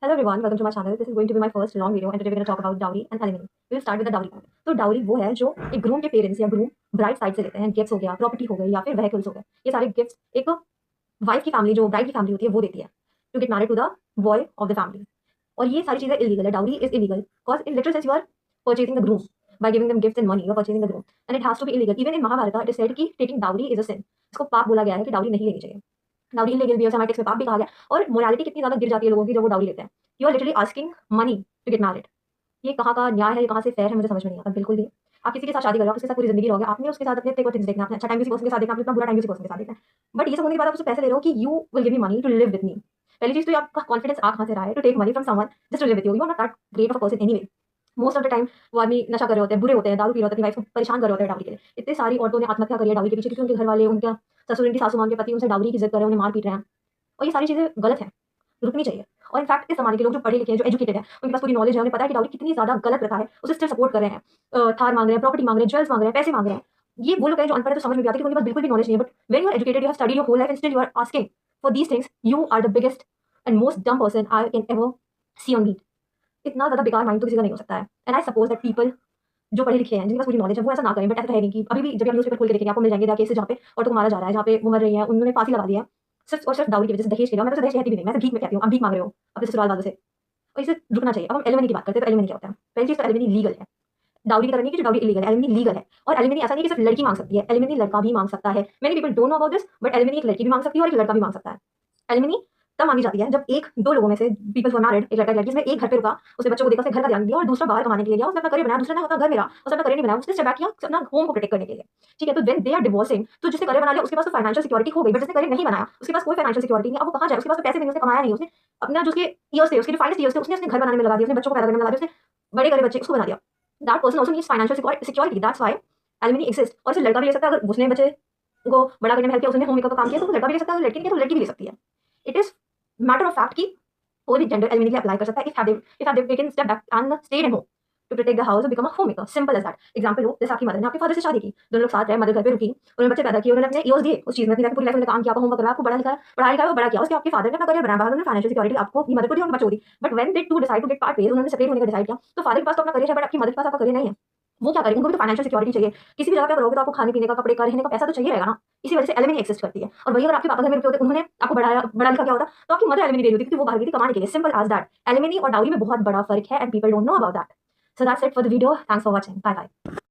Hello everyone, welcome to my channel. This is going to be my first long video and today we're going to talk about dowry and alimony. We will start with the dowry part. तो dowry वो है जो एक groom के parents या groom bride side से लेते हैं, gifts हो गया, property हो गई या फिर vehicles हो गए. ये सारे gifts एक wife की family जो bride की family होती है वो देती है to get married to the boy of the family. और ये सारी चीजें illegal है. Dowry is illegal because in literal sense you are purchasing the groom by giving them gifts and money. You are purchasing the groom and it has to be illegal. Even in Mahabharata it is said कि taking dowry is a sin. इसको पाप बोला गया है कि dowry नहीं लेनी चाहिए. डाउरी इलीगल भी है, हमारे टेक्स्ट में पाप भी कहा गया. और मोरालिटी कितनी ज्यादा गिर जाती है लोगों की जब वो डाउरी लेते हैं. You are literally asking money to get married. ये कहाँ का न्याय है, ये कहाँ से फेयर है, मुझे समझ में नहीं आता बिल्कुल भी. आप किसी के साथ शादी कर रहे हो, उसके साथ पूरी जिंदगी रहोगे, आपने उसके साथ अपने थिंग्स देखना, आपने अच्छा टाइम किसी पर्सन के साथ देखना, आपने अपना बुरा टाइम किसी पर्सन के साथ देखना. बट ये सब होने के बाद आप उसे पैसे दे रहे हो कि you will give me money to live with me. पहली चीज तो ये आपका कॉन्फिडेंस आ कहाँ से रहा है to take money from someone just to live with you. You are not that great of a person anyway. Most of the time वो आदमी नशा कर रहे होते हैं, बुरे होते हैं, दारू पी रहे होते हैं, अपनी वाइफ को परेशान कर रहे होते हैं डाउरी के लिए. इतने सारी औरतों ने आत्महत्या करी है डाउरी के पीछे क्योंकि उनके घर वाले, उनका ससुर, उनकी सासू मां के पति उनसे डाउरी की जिद कर रहे हैं, उन्हें मार पीट रहे हैं. और ये सारी चीजें गलत है, रुकनी चाहिए. और इनफैक्ट इस जमाने के लोग जो पढ़े लिखे हैं, जो एजुकेटेड है, उनके पास पूरी नॉलेज है, उन्हें पता है कि डाउरी कितनी ज्यादा गलत प्रथा है, उसे स्टिल सपोर्ट कर रहे हैं. थार मांग रहे हैं, प्रॉपर्टी मांग रहे हैं, ज्वेल्स मांग रहे हैं, पैसे मांग रहे हैं. ये वो लोग हैं जो अनपढ़ है तो समझ में भी आती है कि उनके पास बिल्कुल भी नॉलेज नहीं है. But when you are educated, you have studied your whole life and still you are asking for these things, you are the biggest and most dumb person I can ever see on meet. इतना ज्यादा बेकार mind तो किसी का नहीं हो सकता है. And I suppose that people जो पढ़े लिखे हैं, जिनके पास पूरी नॉलेज है, वो ऐसा ना करें. बट ऐसा तो है नहीं कि अभी भी जब आप न्यूज़पेपर खोल के देखेंगे आपको मिल जाएंगे केसेस जहाँ पे औरतों को मारा जा रहा है, जहाँ पे वो मर रही है, उन्होंने फांसी लगा दी है सिर्फ और सिर्फ डाउरी की वजह से, दहेज के लिए. मैं तो दहेज कहती भी नहीं, मैं तो भीख में कहती हूँ. आप भीख मांग रहे हो अपने ससुराल वालों से, और इसे रुकना चाहिए. अब हम एलिमनी की बात करते हैं तो एलिमनी क्या होता है. पहली चीज तो एलिमनी लीगल है. डाउरी की तरह नहीं कि जो डाउरी इलीगल है, एलिमनी लीगल है. और एलिमनी ऐसा नहीं कि सिर्फ लड़की मांग सकती है, एलिमनी लड़का भी मांग सकता है. Many people don't know about this, but alimony एक लड़की भी मांग सकती है और एक लड़का भी मांग सकता है. एलिमनी तब मांगी जाती है जब एक दो लोगों में से पीपल फॉर मैरिड, एक लड़का एक लड़की, इसमें एक घर पे रुका, उसने बच्चों को देखा, उसने घर का ध्यान दिया, और दूसरा बाहर कमाने के लिए गया, उसने अपना करियर बनाया, दूसरे ने अपना घर मेरा, उसने अपना करियर नहीं बनाया, उसने स्टेप बैक किया अपना होम को प्रोटेक्ट करने के लिए. ठीक है, तो व्हेन दे आर डिवोर्सिंग, तो जिसने करियर बना लिया उसके पास तो फाइनेंशियल सिक्योरिटी हो गई. बट जिसने करियर नहीं बनाया उसके पास कोई फाइनेंशियल सिक्योरिटी नहीं. अब वो कहाँ जाए, उसके पास तो पैसे नहीं, उसने कमाया नहीं, उसने अपना जो उसके ईयर्स थे, उसके जो फाइनेस्ट ईयर्स थे, उसने अपने घर बनाने में लगा दिया, उसने बच्चों को पैदा करने में लगा दिया, उसने बड़े करे बच्चे उसको बना दिया. That person also needs financial security. That's why alimony exist. और इसे लड़का भी ले सकता है, अगर उसने बच्चे को बड़ा करने में हेल्प किया, उसने होम मेकर का काम किया, तो लड़का भी ले सकता है, लड़की ने किया तो लड़की भी ले सकती है. It is matter of fact कि कोई भी जेंडर एलिमनी के लिए अप्लाई कर सकता है if have they taken step back and stayed in home to protect the house or become a homemaker. Simple as that. Example लो, जैसे आपकी मदर ने आपके फादर से शादी की, दोनों लोग साथ रहे, मदर घर पे रुकी, उन्होंने बच्चे पैदा किए, उन्होंने अपने ईयर्स दिए उस चीज में, अपनी पूरी लाइफ उन्होंने काम किया, आपको होमवर्क करा, आपको पढ़ा लिखाया और बड़ा किया. उसके आपके फादर ने अपना करियर बनाया, उन्होंने फाइनेंशियल सिक्योरिटी आपको अपनी मदर को दी और बच्चों को दी. But when they to decide to get part ways, उन्होंने सेपरेट होने का डिसाइड किया, तो फादर के पास तो अपना करियर है बट आपकी मदर के पास आपका करियर नहीं है. वो क्या करेंगे, उनको भी तो फाइनेंशियल सिक्योरिटी चाहिए. किसी भी जगह पे आप रहोगे तो आपको खाने पीने का, कपड़े का, रहने का पैसा तो चाहिए रहेगा ना. इसी वजह से एलिमनी एक्सिस्ट करती है. और वही अगर आपके पापा घर में रुके होते, उन्होंने आपको बड़ा लिखा क्या होता, तो आपकी मदर एलिमनी दे रही होती क्योंकि वो बाहर गई थी कमाने के लिए. Simple as that. एलिमनी और डाउरी में बहुत बड़ा फर्क है and people don't know about that. So that's it for the video. Thanks for watching. Bye bye.